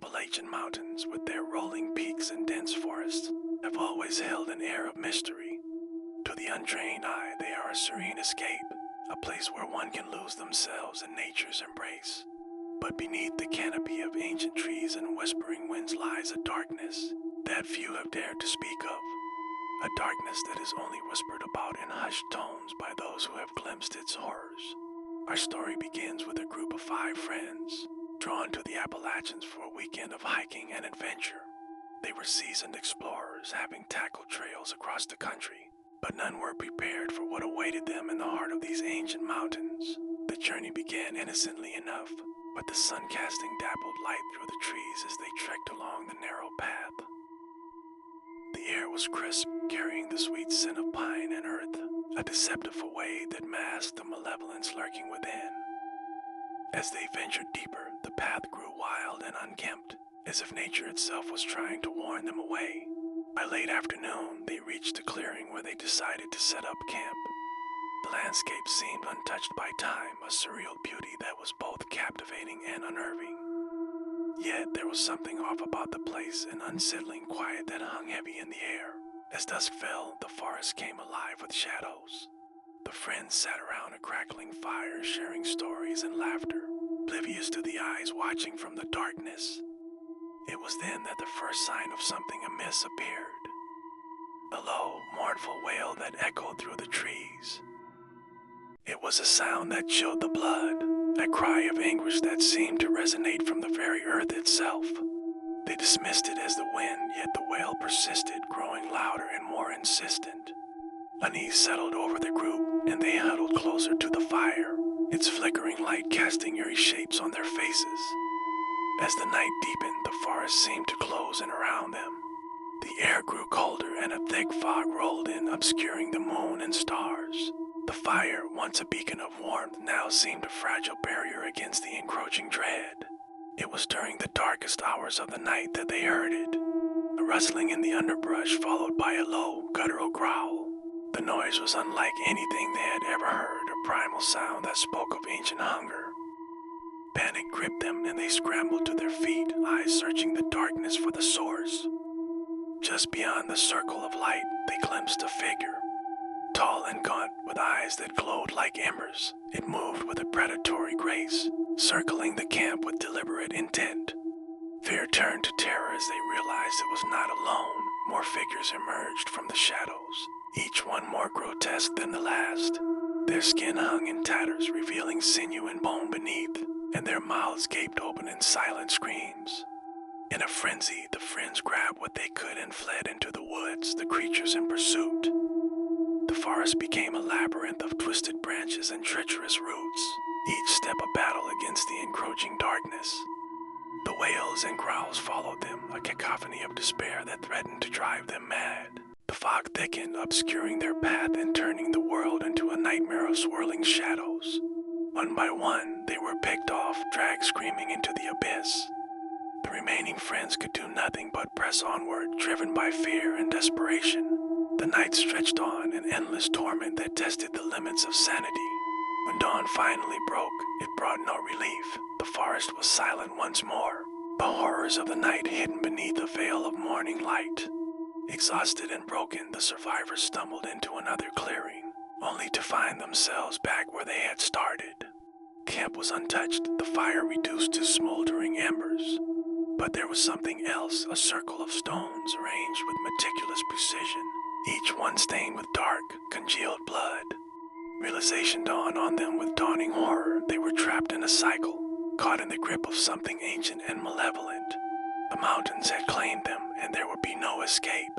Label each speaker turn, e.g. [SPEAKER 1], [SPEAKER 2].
[SPEAKER 1] Appalachian mountains, with their rolling peaks and dense forests, have always held an air of mystery. To the untrained eye, they are a serene escape, a place where one can lose themselves in nature's embrace. But beneath the canopy of ancient trees and whispering winds lies a darkness that few have dared to speak of. A darkness that is only whispered about in hushed tones by those who have glimpsed its horrors. Our story begins with a group of 5 friends, drawn to the Appalachians for a weekend of hiking and adventure. They were seasoned explorers, having tackled trails across the country, but none were prepared for what awaited them in the heart of these ancient mountains. The journey began innocently enough, with the sun casting dappled light through the trees as they trekked along the narrow path. The air was crisp, carrying the sweet scent of pine and earth, a deceptive away that masked the malevolence lurking within. As they ventured deeper, the path grew wild and unkempt, as if nature itself was trying to warn them away. By late afternoon, they reached a clearing where they decided to set up camp. The landscape seemed untouched by time, a surreal beauty that was both captivating and unnerving. Yet there was something off about the place, an unsettling quiet that hung heavy in the air. As dusk fell, the forest came alive with shadows. The friends sat around a crackling fire, sharing stories and laughter, oblivious to the eyes watching from the darkness. It was then that the first sign of something amiss appeared. A low, mournful wail that echoed through the trees. It was a sound that chilled the blood, a cry of anguish that seemed to resonate from the very earth itself. They dismissed it as the wind, yet the wail persisted, growing louder and more insistent. Unease settled over the group, and they huddled closer to the fire, its flickering light casting eerie shapes on their faces. As the night deepened, the forest seemed to close in around them. The air grew colder, and a thick fog rolled in, obscuring the moon and stars. The fire, once a beacon of warmth, now seemed a fragile barrier against the encroaching dread. It was during the darkest hours of the night that they heard it, a rustling in the underbrush followed by a low, guttural growl. The noise was unlike anything they had ever heard, a primal sound that spoke of ancient hunger. Panic gripped them, and they scrambled to their feet, eyes searching the darkness for the source. Just beyond the circle of light, they glimpsed a figure. Tall and gaunt, with eyes that glowed like embers, it moved with a predatory grace, circling the camp with deliberate intent. Fear turned to terror as they realized it was not alone. More figures emerged from the shadows, each one more grotesque than the last. Their skin hung in tatters, revealing sinew and bone beneath, and their mouths gaped open in silent screams. In a frenzy, the friends grabbed what they could and fled into the woods, the creatures in pursuit. The forest became a labyrinth of twisted branches and treacherous roots, each step a battle against the encroaching darkness. The wails and growls followed them, a cacophony of despair that threatened to drive them mad. The fog thickened, obscuring their path and turning the world into a nightmare of swirling shadows. One by one, they were picked off, dragged screaming into the abyss. The remaining friends could do nothing but press onward, driven by fear and desperation. The night stretched on, an endless torment that tested the limits of sanity. When dawn finally broke, it brought no relief. The forest was silent once more, the horrors of the night hidden beneath a veil of morning light. Exhausted and broken, the survivors stumbled into another clearing, only to find themselves back where they had started. Camp was untouched, the fire reduced to smoldering embers. But there was something else, a circle of stones arranged with meticulous precision, each one stained with dark, congealed blood. Realization dawned on them with dawning horror. They were trapped in a cycle, caught in the grip of something ancient and malevolent. The mountains had claimed them, and there would be no escape.